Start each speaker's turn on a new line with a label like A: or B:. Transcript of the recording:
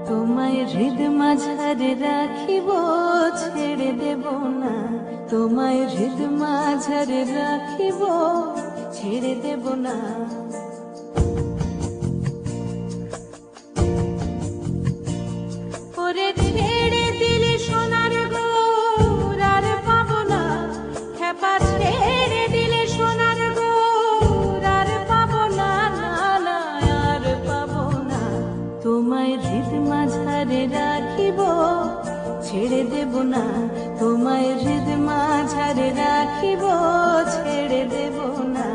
A: তোমায় হৃদ মাঝারে রাখিব, ছেড়ে দেব না। তোমায় হৃদ মাঝারে রাখিব, ছেড়ে দেব না। ওরে ছেড়ে দিলে সোনার গৌর আর পাবো না, খেপা ছেড়ে দিলে সোনার গৌর আর পাবো না, না না আর পাবো না। তোমায় হৃদ মাঝারে রাখিব, ছেড়ে দেব না। তোমায় হৃদ মাঝারে রাখিব, ছেড়ে দেব না।